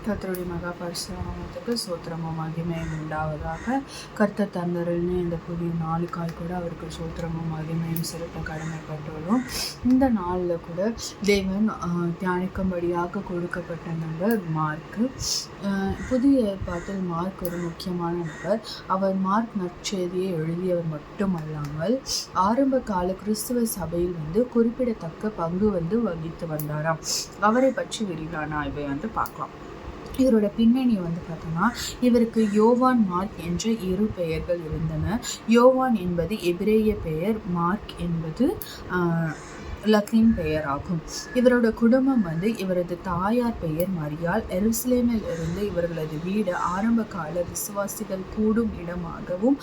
கர்த்தருடைய மகா பரிசுத்தத்துக்கு சோத்திரமும் மகிமையும் உண்டாவதாக. கர்த்தர் தந்தருள்னு இந்த புதிய நாளுக்காய் கூட அவருக்கு சோத்திரமும் மகிமையும் செலுத்த கடமைப்பட்டுள்ளோம். இந்த நாளில் கூட தேவன் தியானிக்கும்படியாக கொடுக்கப்பட்ட நபர் மார்க்கு. புதிய ஏற்பாட்டில் மார்க் ஒரு முக்கியமான நபர். அவர் மார்க் நற்செய்தியை எழுதியவர் மட்டுமல்லாமல் ஆரம்ப கால கிறிஸ்துவ சபையில் குறிப்பிடத்தக்க பங்கு வகித்து வந்தாராம். அவரை பற்றி விரிவான ஆய்வை பார்க்கலாம். இவரோட பின்னணி பார்த்தோம்னா, இவருக்கு யோவான், மார்க் என்ற இரு பெயர்கள் இருந்தன. யோவான் என்பது எபிரேய பெயர், மார்க் என்பது லத்தீன் பெயர் ஆகும். இவரோட குடும்பம் இவரது தாயார் பெயர் மரியாள். எருசலேமில் இருந்து இவர்களது வீடு ஆரம்ப கால விசுவாசிகள் கூடும் இடமாகவும்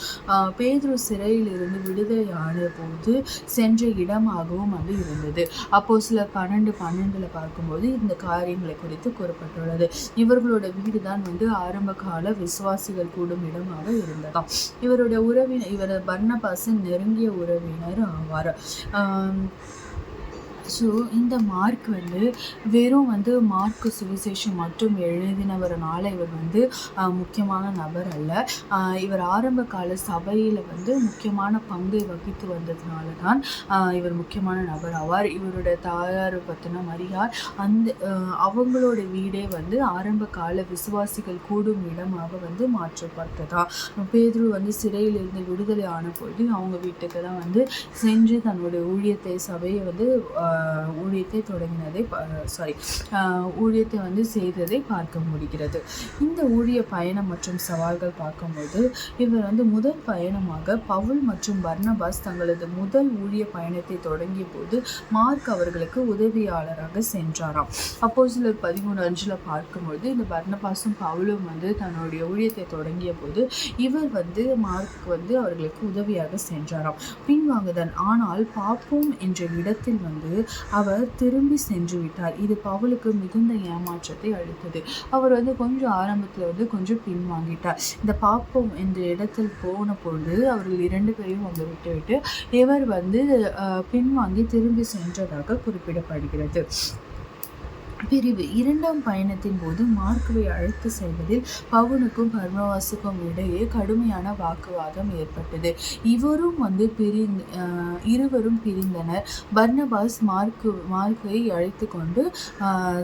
பேதுரு சிறையில் இருந்து விடுதலையான போது சென்ற இடமாகவும் இருந்தது. அப்போஸ்தலர் 12:12 பார்க்கும்போது இந்த காரியங்களை குறித்து கூறப்பட்டுள்ளது. இவர்களோட வீடு தான் ஆரம்ப கால விசுவாசிகள் கூடும் இடமாக இருந்ததாம். இவரோட உறவினர், இவர் பர்னபாஸின் நெருங்கிய உறவினர் ஆவார். ஸோ இந்த மார்க் வெறும் மார்க்கு சுவிசேஷம் மட்டும் எழுதினவரனால இவர் முக்கியமான நபர் அல்ல. இவர் ஆரம்ப கால சபையில் முக்கியமான பங்கை வகித்து வந்ததுனால தான் இவர் முக்கியமான நபர் ஆவார். இவரோட தாயார் பற்றின மரியாள், அவங்களோட வீடே ஆரம்ப கால விசுவாசிகள் கூடும் இடமாக மாற்றப்பட்டதா. பேதுரு சிறையில் இருந்து விடுதலை ஆன பொழுது அவங்க வீட்டுக்கு தான் சென்று தன்னுடைய ஊழியத்தை ஊழியத்தை செய்ததை பார்க்க முடிகிறது. இந்த ஊழிய பயணம் மற்றும் சவால்கள் பார்க்கும்போது, இவர் முதல் பயணமாக பவுல் மற்றும் பர்னபாஸ் தங்களது முதல் ஊழிய பயணத்தை தொடங்கிய போது மார்க் அவர்களுக்கு உதவியாளராக சென்றாராம். அப்போஸ்தலர் 13:5 பார்க்கும்போது, இந்த பர்னபாஸும் பவுலும் தன்னுடைய ஊழியத்தை தொடங்கிய போது இவர் மார்க் அவர்களுக்கு உதவியாக சென்றாராம். பின்வாங்குதல். ஆனால் பாப்போம் என்ற இடத்தில் அவர் திரும்பி சென்று விட்டார். இது பவுலுக்கு மிகுந்த ஏமாற்றத்தை அளித்தது. அவர் கொஞ்சம் ஆரம்பத்தில் கொஞ்சம் பின்வாங்கிட்டார். இந்த பாப்போம் என்ற இடத்தில் போன பொழுது அவர்கள் 2 பேரையும் விட்டுவிட்டு இவர் பின்வாங்கி திரும்பி சென்றதாக குறிப்பிடப்படுகிறது. பிரிவு 2ஆம் பயணத்தின் போது மார்க்குவை அழைத்து செல்வதில் பவுலுக்கும் பர்னபாஸுக்கும் இடையே கடுமையான வாக்குவாதம் ஏற்பட்டது. இருவரும் பிரிந்தனர். பர்னபாஸ் மார்க்குவை அழைத்து கொண்டு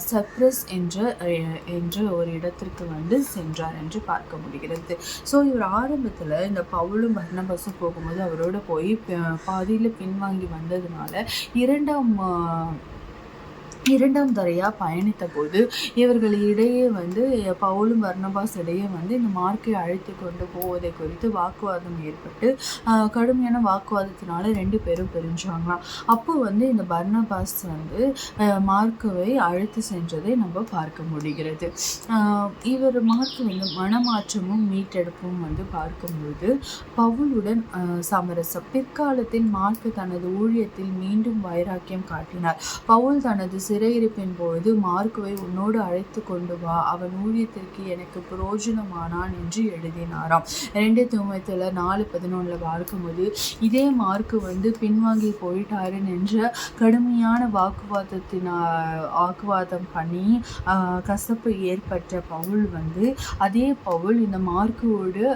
சைப்ரஸ் என்ற ஒரு இடத்திற்கு சென்றார் என்று பார்க்க முடிகிறது. ஸோ இவர் ஆரம்பத்தில் இந்த பவுலும் பர்னபாஸும் போகும்போது அவரோட போய் பாதியில் பின்வாங்கி வந்ததுனால இரண்டாம் தரையாக பயணித்த போது இவர்கள் இடையே பவுலும் பர்னபாஸ் இடையே இந்த மார்க்கை அழைத்து கொண்டு போவதை குறித்து வாக்குவாதம் ஏற்பட்டு கடுமையான வாக்குவாதத்தினால 2 பேரும் பிரிஞ்சாங்களாம். அப்போ இந்த பர்னபாஸ் மார்க்குவை அழைத்து சென்றதை நம்ம பார்க்க முடிகிறது. இவர் மார்க்கு மனமாற்றமும் மீட்டெடுப்பும் பார்க்கும்போது பவுலுடன் சமரசம். பிற்காலத்தில் மார்க்கு தனது ஊழியத்தில் மீண்டும் வைராக்கியம் காட்டினார். பவுல் தனது சிறையிருப்பின் பொழுது மார்க்குவை உன்னோடு அழைத்து கொண்டு வா, அவன் ஊழியத்திற்கு எனக்கு பிரயோஜனமானான் என்று எழுதினாராம். 2 தீமோத்தேயர் 4:11 பார்க்கும்போது இதே மார்க்கு பின்வாங்கி போயிட்டாரு என்ற கடுமையான வாக்குவாதம் பண்ணி கசப்பு ஏற்பட்ட பவுல் அதே பவுல் இந்த மார்க்குவோடு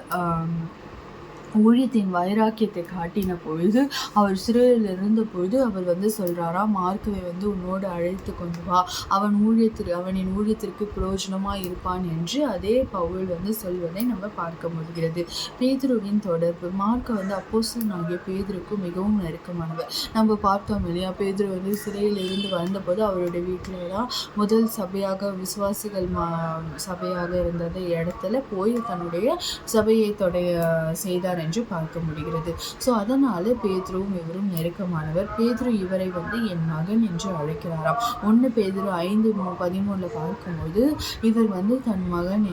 ஊழியத்தின் வைராக்கியத்தை காட்டின பொழுது அவர் சிறையில் இருந்த பொழுது அவர் சொல்கிறாராம், மார்க்குவை உன்னோடு அழைத்து கொண்டு வா, அவனின் ஊழியத்திற்கு பிரயோஜனமாக இருப்பான் என்று அதே பவுல் சொல்வதை நம்ம பார்க்க முடிகிறது. பேதுருவின் தொடர்பு. மார்க் அப்போஸ்தலனாகிய பேதுருக்கு மிகவும் நெருக்கமானவர். நம்ம பார்த்தோம் இல்லையா, பேதுரு சிறையில் இருந்து வந்தபோது அவருடைய வீட்டில் தான் முதல் சபையாக விசுவாசிகள் சபையாக இருந்தது இடத்துல போய் தன்னுடைய சபையை செய்தார் என்று பார்க்க முடிகிறது. ஸோ அதனால பேதுருவும் இவரும் நெருக்கமானவர். பேதுரு இவரை என் மகன் என்று அழைக்கிறாராம். 1 பேதுரு 5:13 பார்க்கும்போது இவர் என் மகன்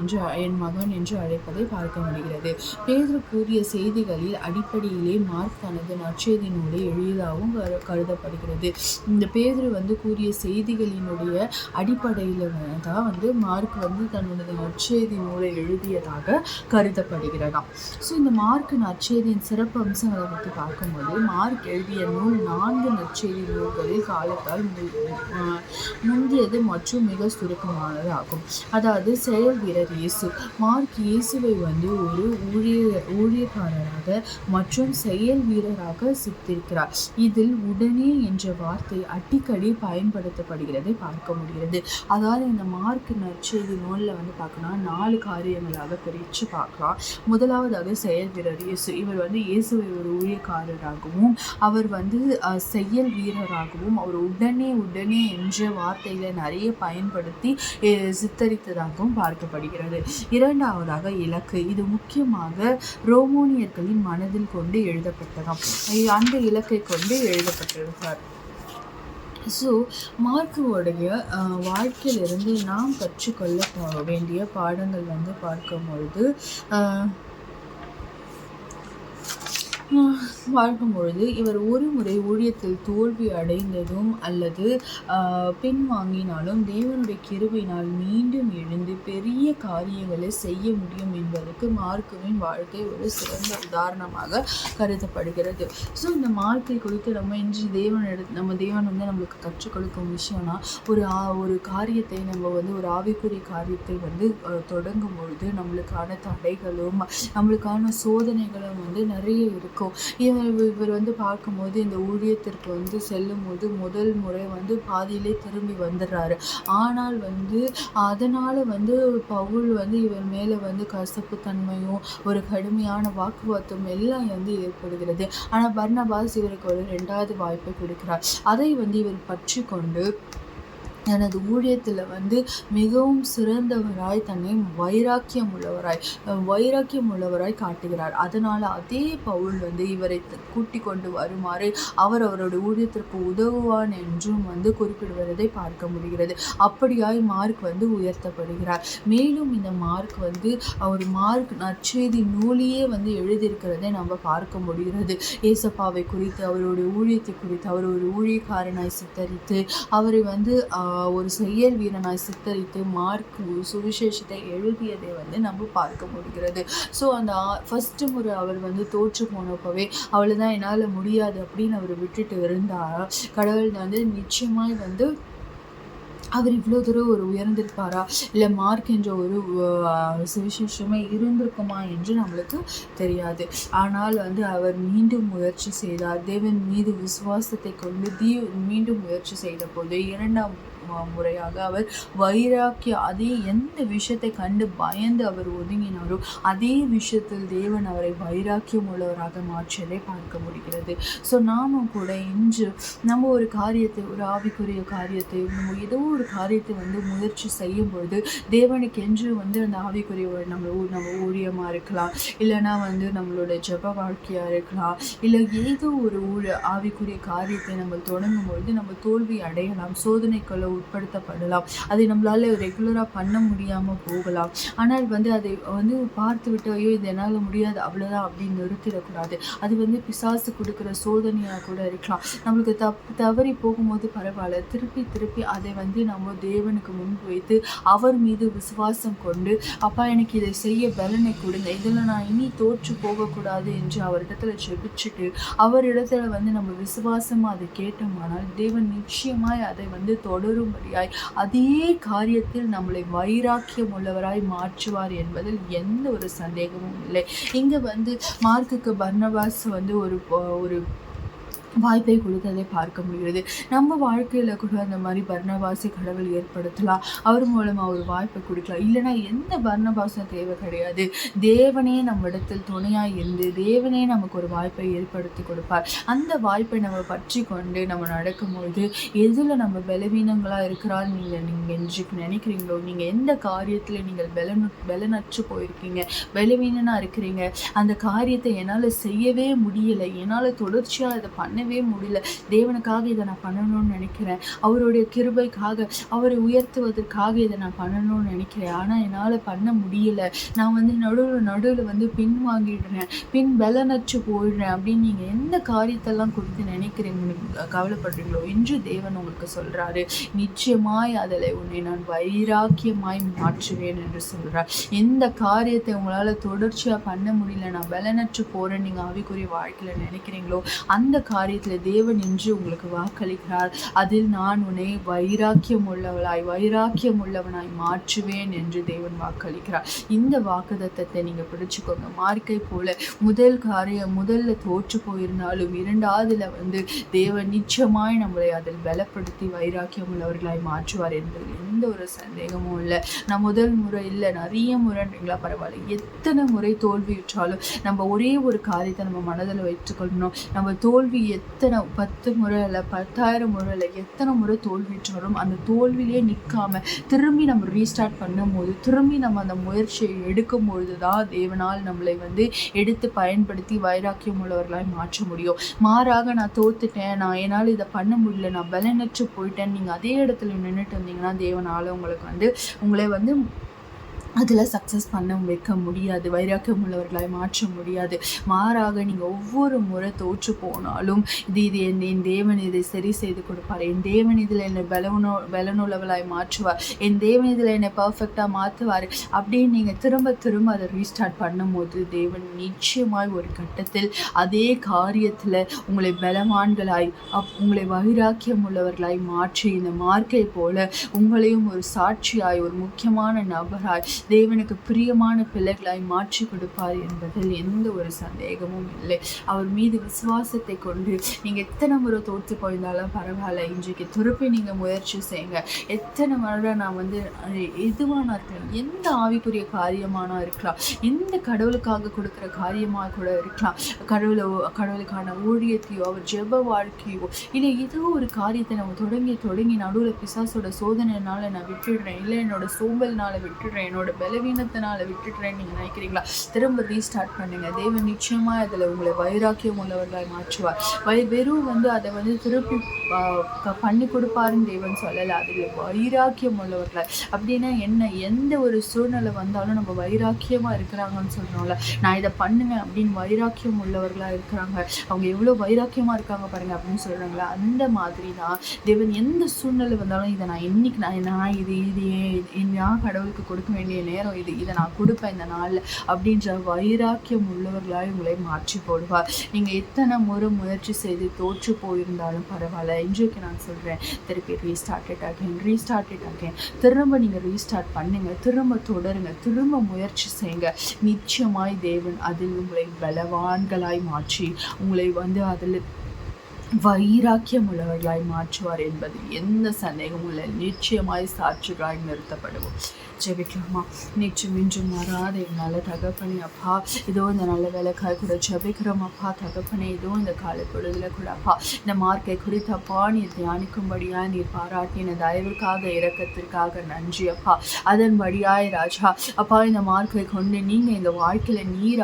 என்று அழைப்பதை பார்க்க முடிகிறது. பேதுரு கூறிய செய்திகளில் அடிப்படையிலே மார்க் தனது நற்செய்தி நூலை எழுதியதாகவும் கருதப்படுகிறது. இந்த பேதுரு கூறிய செய்திகளினுடைய அடிப்படையில் தான் மார்க் தன்னுடைய நற்செய்தி நூலை எழுதியதாக கருதப்படுகிறதாம். ஸோ இந்த மார்க் நற்செய்தியின் சிறப்பு அம்சங்களை பற்றி பார்க்கும்போது, மார்க் எழுதிய நூல் 4 நற்செய்தி நூல்களில் காலத்தால் முந்தியது மற்றும் மிக சுருக்கமானது ஆகும். அதாவது செயல் வீரர் இயேசு. மார்க் இயேசுவை ஒரு ஊழியக்காரராக மற்றும் செயல் வீரராக சித்தரிக்கிறார். இதில் உடனே என்ற வார்த்தை அடிக்கடி பயன்படுத்தப்படுகிறதை பார்க்க முடிகிறது. அதாவது இந்த மார்க் நற்செய்தி நூலில் பார்க்கணும் 4 காரியங்களாக பிரித்து பார்க்கலாம். முதலாவதாக செயல் வீரர் இயேசு. இவர் இயேசுவை ஒரு ஊழியக்காரராகவும் அவர் செயல் வீரராகவும் அவர் உடனே என்ற வார்த்தைகளை நிறைய பயன்படுத்தி சித்தரித்ததாகவும் பார்க்கப்படுகிறது. இரண்டாவதாக இலக்கு. இது முக்கியமாக ரோமானியர்களின் மனதில் கொண்டு எழுதப்பட்டதாம். அந்த இலக்கை கொண்டு எழுதப்பட்டிருப்பார். ஸோ மார்க்குடைய வாழ்க்கையிலிருந்து நாம் கற்றுக்கொள்ள வேண்டிய பாடங்கள் பார்க்கும்பொழுது இவர் ஒரு முறை ஊழியத்தில் தோல்வி அடைந்ததும் அல்லது பின்வாங்கினாலும் தேவனுடைய கிருபையினால் மீண்டும் எழுந்து பெரிய காரியங்களை செய்ய முடியும் என்பதற்கு மார்க்குவின் வாழ்க்கை ஒரு சிறந்த உதாரணமாக கருதப்படுகிறது. ஸோ இந்த மார்க்கை குறித்து நம்ம இன்று நம்ம தேவன் நம்மளுக்கு கற்றுக் கொடுக்கும் விஷயம்னா ஒரு காரியத்தை நம்ம ஒரு ஆவிக்குரிய காரியத்தை தொடங்கும் பொழுது நம்மளுக்கான தடைகளும் நம்மளுக்கான சோதனைகளும் நிறைய இருக்கும். இவர் பார்க்கும்போது இந்த ஊழியத்திற்கு செல்லும் போது முதல் முறை பாதியிலே திரும்பி வந்துடுறாரு. ஆனால் அதனால பவுல் இவர் மேலே கசப்பு தன்மையும் ஒரு கடுமையான வாக்குவாதம் எல்லாம் ஏற்படுகிறது. ஆனால் பர்னபாஸ் இவருக்கு ஒரு 2வது வாய்ப்பை கொடுக்கிறார். அதை இவர் பற்றி கொண்டு தனது ஊழியத்தில் மிகவும் சிறந்தவராய் தன்னை வைராக்கியம் உள்ளவராய் காட்டுகிறார். அதனால் அதே பவுல் இவரை கூட்டி கொண்டு வருமாறு அவருடைய ஊழியத்திற்கு உதவுவான் என்றும் குறிப்பிடுவதை பார்க்க முடிகிறது. அப்படியாய் மார்க் உயர்த்தப்படுகிறார். மேலும் இந்த மார்க் அவர் மார்க் நற்செய்தி நூலியே எழுதியிருக்கிறதை நம்ம பார்க்க முடிகிறது. ஏசப்பாவை குறித்து, அவருடைய ஊழியத்தை குறித்து, அவர் ஒரு ஊழியக்காரனாய் சித்தரித்து அவரை ஒரு செயல் வீரனாய் சித்தரித்து மார்க் சுவிசேஷத்தை எழுதியதை நம்ம பார்க்க முடிகிறது. ஸோ அந்த ஃபர்ஸ்ட் முறை அவர் தோற்று போனப்பவே அவ்வளோதான், என்னால் முடியாது அப்படின்னு அவர் விட்டுட்டு இருந்தார். கடவுள் நிச்சயமாய் அவர் இவ்வளோ தூரம் ஒரு உயர்ந்திருப்பாரா, இல்லை மார்க் என்ற ஒரு சுவிசேஷமே இருந்திருக்குமா என்று நம்மளுக்கு தெரியாது. ஆனால் அவர் மீண்டும் முயற்சி செய்தார். தேவன் மீது விசுவாசத்தை கொண்டு மீண்டும் முயற்சி செய்த போது 2ஆம் முறையாக அவர் அதே எந்த விஷயத்தை கண்டு பயந்து அவர் ஒதுங்கினாரோ அதே விஷயத்தில் தேவன் அவரை வைராக்கியம் உள்ளவராக மாற்றியதை பார்க்க முடிகிறது. ஸோ நாமும் கூட இன்று நம்ம ஒரு காரியத்தை, ஒரு ஆவிக்குரிய காரியத்தை, நம்ம ஏதோ ஒரு காரியத்தை முயற்சி செய்யும் பொழுது தேவனுக்கு என்று அந்த ஆவிக்குரிய நம்ம ஊழியமாக இருக்கலாம், இல்லைனா நம்மளோட ஜெப வாழ்க்கையாக இருக்கலாம், இல்லை ஏதோ ஒரு ஆவிக்குரிய காரியத்தை நம்ம தொடங்கும் பொழுது நம்ம தோல்வி அடையலாம், சோதனைக்குள்ள உட்படுத்தப்படலாம், அதை நம்மளால ரெகுலராக பண்ண முடியாமல் போகலாம். ஆனால் அதை பார்த்து விட்டு ஐயோ இது என்னால் முடியாது அவ்வளோதான் அப்படின்னு நிறுத்திடக்கூடாது. அது பிசாசு கொடுக்குற சோதனையாக கூட இருக்கலாம். நம்மளுக்கு தவறி போகும்போது பரவாயில்ல, திருப்பி அதை நம்ம தேவனுக்கு முன்பு வைத்து அவர் மீது விசுவாசம் கொண்டு அப்பா எனக்கு இதை செய்ய பலனை கொடுங்க, இதில் நான் இனி தோற்று போகக்கூடாது என்று அவரிடத்துல ஜெபிச்சுட்டு அவரிடத்துல நம்ம விசுவாசமாக அதை கேட்டோமானால் தேவன் நிச்சயமாய் அதை தொடரும்படியாய் அதே காரியத்தில் நம்மளை வைராக்கியம் உள்ளவராய் மாற்றுவார் என்பதில் எந்த ஒரு சந்தேகமும் இல்லை. இங்கே மார்க்குக்கு பர்னபாஸ் ஒரு வாய்ப்பை கொடுத்ததை பார்க்க முடிகிறது. நம்ம வாழ்க்கையில் கூட அந்த மாதிரி பர்னபாஸை கடவுள் ஏற்படுத்தலாம், அவர் மூலமாக ஒரு வாய்ப்பை கொடுக்கலாம். இல்லைனா எந்த பர்னபாஸும் தேவை கிடையாது, தேவனே நம்ம இடத்தில் துணையாக இருந்து தேவனே நமக்கு ஒரு வாய்ப்பை ஏற்படுத்தி கொடுப்பார். அந்த வாய்ப்பை நம்ம பற்றி கொண்டு நம்ம நடக்கும்பொழுது எதில் நம்ம பலவீனங்களாக இருக்கிறால் நீங்கள் இன்றைக்கு நினைக்கிறீங்களோ, நீங்கள் எந்த காரியத்தில் நீங்கள் பலனற்று போயிருக்கீங்க, பலவீனனாக இருக்கிறீங்க, அந்த காரியத்தை என்னால் செய்யவே முடியலை, என்னால் தொடர்ச்சியாக அதை பண்ண பண்ணவே முடியல, தேவனுக்காக இதை நான் பண்ணணும்னு நினைக்கிறேன், அவருடைய கிருபைக்காக அவரை உயர்த்துவதற்காக இதை நான் பண்ணணும்னு நினைக்கிறேன், ஆனால் என்னால் பண்ண முடியல, நான் வந்து நடுவில் வந்து பின் வாங்கிடுறேன், பின் பலனற்று போயிடுறேன் அப்படின்னு நீங்கள் எந்த காரியத்தெல்லாம் குறித்து நினைக்கிறீங்க கவலைப்படுறீங்களோ, இன்று தேவன் உங்களுக்கு சொல்கிறாரு, நிச்சயமாய் அதில் உன்னை நான் வைராக்கியமாய் மாற்றுவேன் என்று சொல்கிறார். எந்த காரியத்தை உங்களால் தொடர்ச்சியாக பண்ண முடியல, நான் பலனற்று போகிறேன் நீங்கள் ஆவிக்குரிய வாழ்க்கையில் நினைக்கிறீங்களோ, அந்த காரியத்தில் தேவன் இன்று உங்களுக்கு வாக்களிக்கிறார், அதில் நான் உன்னை வைராக்கியம் உள்ளவனாய் மாற்றுவேன் என்று தேவன் வாக்களிக்கிறார். இந்த வாக்குத்தத்தத்தை நீங்கள் பிடிச்சுக்கோங்க. மார்க்கை போல முதல்ல தோற்று போயிருந்தாலும் இரண்டாவதுல வந்து தேவன் நிச்சயமாய் நம்மளை அதில் பலப்படுத்தி வைராக்கியம் உள்ளவர்களாய் மாற்றுவார் என்பது எந்த ஒரு சந்தேகமும் இல்லை. நான் முதல் முறை இல்லை, நிறைய முறைன்றீங்களா, பரவாயில்ல, எத்தனை முறை தோல்வியுற்றாலும் நம்ம ஒரே ஒரு காரியத்தை நம்ம மனதில் வைத்துக்கொள்ளணும். நம்ம தோல்வி எத்தனை 10 முறை இல்லை, 10,000 முறை இல்லை, எத்தனை முறை தோல்வியுற்றாலும் அந்த தோல்வியிலே நிற்காம திரும்பி நம்ம ரீஸ்டார்ட் பண்ணும்போது, திரும்பி நம்ம அந்த முயற்சியை எடுக்கும் பொழுது தான் தேவனால் நம்மளை வந்து எடுத்து பயன்படுத்தி வைராக்கியம் உள்ளவர்களாய் மாற்ற முடியும். மாறாக நான் தோத்துட்டேன், நான் என்னால் இதை பண்ண முடியல, நான் பலனற்று போயிட்டேன், நீங்கள் அதே இடத்துல நின்றுட்டு இருந்தீங்கன்னா தேவனால் உங்களுக்கு வந்து உங்களை வந்து அதில் சக்ஸஸ் பண்ண வைக்க முடியாது, வைராக்கியம் உள்ளவர்களாய் மாற்ற முடியாது. மாறாக நீங்கள் ஒவ்வொரு முறை தோற்று போனாலும் இது என் தேவன் இதை சரி செய்து கொடுப்பார், என் தேவன் இதில் என்னை பலனுள்ளவளாய் மாற்றுவார், என் தேவன் இதில் என்னை பர்ஃபெக்டாக மாற்றுவார் அப்படின்னு நீங்கள் திரும்ப அதை ரீஸ்டார்ட் பண்ணும்போது தேவன் நிச்சயமாய் ஒரு கட்டத்தில் அதே காரியத்தில் உங்களை பலவான்களாய் உங்களை வைராக்கியம் உள்ளவர்களாய் மாற்றி இந்த மார்க்கை போல உங்களையும் ஒரு சாட்சியாய் ஒரு முக்கியமான நபராய் தேவனுக்கு பிரியமான பிள்ளைகளாய் மாற்றி கொடுப்பார் என்பதில் எந்த ஒரு சந்தேகமும் இல்லை. அவர் மீது விசுவாசத்தை கொண்டு நீங்கள் எத்தனை முறை தோற்று போயிருந்தாலும் பரவாயில்ல, இன்றைக்கு திருப்பி நீங்கள் முயற்சி செய்யுங்க. எத்தனை முறை நான் வந்து எதுவானா இருக்கலாம், எந்த ஆவிக்குரிய காரியமானா இருக்கலாம், எந்த கடவுளுக்காக கொடுக்குற காரியமாக கூட இருக்கலாம், கடவுளுக்கான ஊழியத்தையோ அவர் ஜெப வாழ்க்கையோ இல்லை ஏதோ ஒரு காரியத்தை நம்ம தொடங்கி நடுவில் பிசாசோட சோதனைனால நான் விட்டுடுறேன், இல்லை என்னோட சோம்பல்னால விட்டுடுறேன், என்னோட பலவீனத்தினால விட்டுடுறேன்னு நீங்கள் நினைக்கிறீங்களா, திரும்ப ரீஸ்டார்ட் பண்ணுங்க. தேவன் நிச்சயமாக அதில் உங்களை வைராக்கியம் உள்ளவர்களாய் மாற்றுவார். வெறும் வந்து அதை வந்து திருப்பி பண்ணி கொடுப்பாருன்னு தேவன் சொல்லலை, அதில் வைராக்கியம் உள்ளவர்களாய். அப்படின்னா என்ன, எந்த ஒரு சூழ்நிலை வந்தாலும் நம்ம வைராக்கியமாக இருக்கிறாங்கன்னு சொல்கிறோம்ல, நான் இதை பண்ணுவேன் அப்படின்னு வைராக்கியம் உள்ளவர்களாக இருக்கிறாங்க, அவங்க எவ்வளோ வைராக்கியமாக இருக்காங்க பாருங்கள் அப்படின்னு சொல்கிறாங்களா, அந்த மாதிரி தான் தேவன் எந்த சூழ்நிலை வந்தாலும் இதை நான் இன்னைக்கு நான் இது நான் கடவுளுக்கு கொடுக்க வேண்டிய நேரம் இதை நான் கொடுப்பேன் இந்த நாளில் அப்படின்ற வைராக்கியம் உள்ளவர்களாய் உங்களை மாற்றி போடுவார். நீங்கள் எத்தனை முறை முயற்சி செய்து தோற்று போயிருந்தாலும் பரவாயில்ல, இன்றைக்கு நான் சொல்கிறேன், திருப்பி ரீஸ்டார்ட் ஆகேன், திரும்ப நீங்கள் ரீஸ்டார்ட் பண்ணுங்க, திரும்ப தொடருங்க, திரும்ப முயற்சி செய்யுங்க. நிச்சயமாய் தேவன் அதில் உங்களை பலவான்களாய் மாற்றி உங்களை வந்து அதில் வைராக்கியம் உள்ளவர்களாய் மாற்றுவார் என்பது எந்த சந்தேகமும் இல்லை. நிச்சயமாய் சாட்சிகளாய் நிறுத்தப்படுவோம். ஜெபிக்கலாமா? நேற்றும் இன்றும் மாறாத எங்களால் தகப்பனே அப்பா, இதோ இந்த நல்ல வேலைக்காய் கூட ஜெபிக்கிறோம் அப்பா. தகப்பனே, இதோ இந்த காலை பொழுதில் கூட அப்பா இந்த மார்க்கை குறித்து அப்பா நீர் தியானிக்கும்படியாக நீர் பாராட்டின தயவுக்காக இரக்கத்திற்காக நன்றி அப்பா. அதன்படியாய் ராஜா அப்பா இந்த மார்க்கை கொண்டு நீங்கள் எங்கள் வாழ்க்கையில் நீர்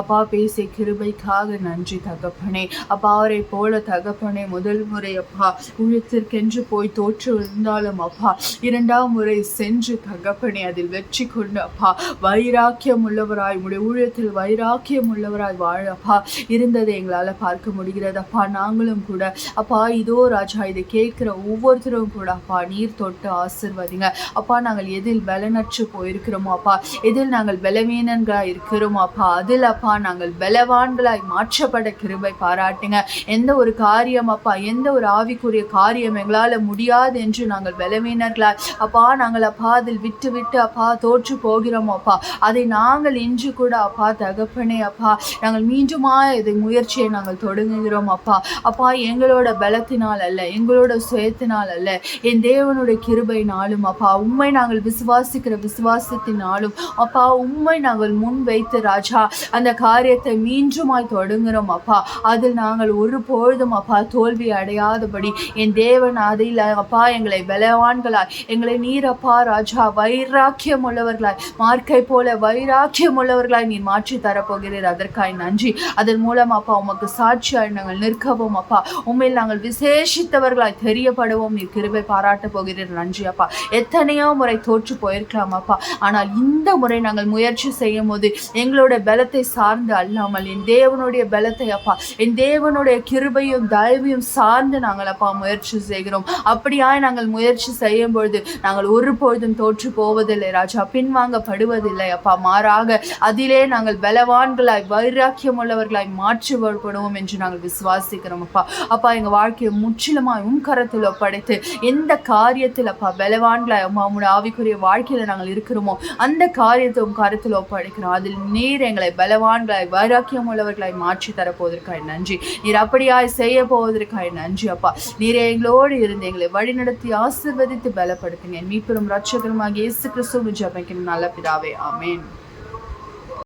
அப்பா பேசிய கிருபைக்காக நன்றி தகப்பனே. அப்பா அவரை போல தகப்பனே முதல் முறை அப்பா ஊழியத்திற்கென்று போய் தோற்று இருந்தாலும் அப்பா இரண்டாம் முறை சென்று தகப்பனே அதில் வெற்றி கொண்டு அப்பா வைராக்கியம் உள்ளவராய் உடைய ஊழியத்தில் வைராக்கியம் உள்ளவராய் வாழ அப்பா இருந்ததை எங்களால் பார்க்க முடிகிறது அப்பா. நாங்களும் கூட அப்பா இதோ ராஜா இதை கேட்கிற ஒவ்வொருத்தரும் கூட அப்பா நீர் தொட்டு ஆசீர்வதிங்க அப்பா. நாங்கள் எதில் பலனற்று போயிருக்கிறோமோ அப்பா, எதில் நாங்கள் பலவீனங்களாய் இருக்கிறோமோ அப்பா, அதில் அப்பா நாங்கள் பலவான்களாய் மாற்றப்பட கிருபை பாராட்டுங்க. எந்த ஒரு காரியம் அப்பா, எந்த ஒரு ஆவிக்குரிய காரியம் எங்களால் முடியாது என்று நாங்கள் பலவீனர்களாய் அப்பா நாங்கள் அப்பா அதில் விட்டு அப்பா தோற்று போகிறோம் அப்பா, அதை நாங்கள் இன்று கூட அப்பா தகப்பனே அப்பா நாங்கள் மீண்டுமா இதை முயற்சியை நாங்கள் தொடங்குகிறோம் அப்பா. அப்பா எங்களோட பலத்தினால் அல்ல, எங்களோட சுயத்தினால் அல்ல, என் தேவனுடைய கிருபையினாலும் அப்பா உம்மை நாங்கள் விசுவாசிக்கிற விசுவாசத்தினாலும் அப்பா உம்மை நாங்கள் முன் வைத்து ராஜா அந்த காரியத்தை மீண்டுமாய் தொடங்குகிறோம் அப்பா. அதில் நாங்கள் ஒரு பொழுதும் ஒருபோதும் அப்பா தோல்வி அடையாதபடி என் தேவன் அதில் அப்பா எங்களை பலவான்களாய், எங்களை நீர் அப்பா ராஜா வைராக்கியம் உள்ளவர்களாய், மார்க்கை போல வைராக்கியம் உள்ளவர்களாய் நீர் மாற்றி தரப்போகிறீர். அதற்காய் நன்றி. அதன் மூலம் அப்பா உமக்கு சாட்சியாய் நாங்கள் நிற்கவும் அப்பா, உண்மையில் நாங்கள் விசேஷித்தவர்களாய் தெரியப்படுவோம் நீர் கிருபை பாராட்ட போகிறீர். நன்றி அப்பா. எத்தனையோ முறை தோற்று போயிருக்கலாம் அப்பா, ஆனால் இந்த முறை நாங்கள் முயற்சி செய்யும் போது எங்களுடைய பலத்தை சார்ந்து அல்லாமல் என் தேவனுடைய பலத்தை அப்பா, என் தேவனுடைய கிருபையும் தயவையும் சார்ந்து நாங்கள் அப்பா முயற்சி செய்கிறோம். அப்படியாய் நாங்கள் முயற்சி செய்யும் பொழுது நாங்கள் ஒருபொழுதும் தோற்று போவதில்லை ராஜா, பின்வாங்கப்படுவதில்லை அப்பா. மாறாக அதிலே நாங்கள் பலவான்களாய் வைராக்கியம் உள்ளவர்களாய் மாற்றுப்படுவோம் என்று நாங்கள் விசுவாசிக்கிறோம் அப்பா. அப்பா எங்கள் வாழ்க்கையை முற்றிலுமாய் கரத்தில் ஒப்படைத்து எந்த காரியத்தில் அப்பா பலவான்களாய் அம்மா உங்களுடைய ஆவிக்குரிய வாழ்க்கையில் நாங்கள் இருக்கிறோமோ அந்த காரியத்தை கரத்தில் ஒப்படைக்கிறோம். அதில் நீர் எங்களை பலவான்களாய் வைராக்கியம் உள்ளவர்களாய் மாற்றி தரப்போவதற்காய் நன்றி. நீர் அப்படியாய் செய்ய போவதற்காய் நன்றி அப்பா. நீரே எங்களோடு இருந்து எங்களை வழிநடத்தி ஆசீர்வதித்து பலப்படுத்துங்க. மீட்பெரும் இரட்சகருமாகிய இயேசு கிறிஸ்துவின் ஜெபம் நல்ல பிதாவே, ஆமென்.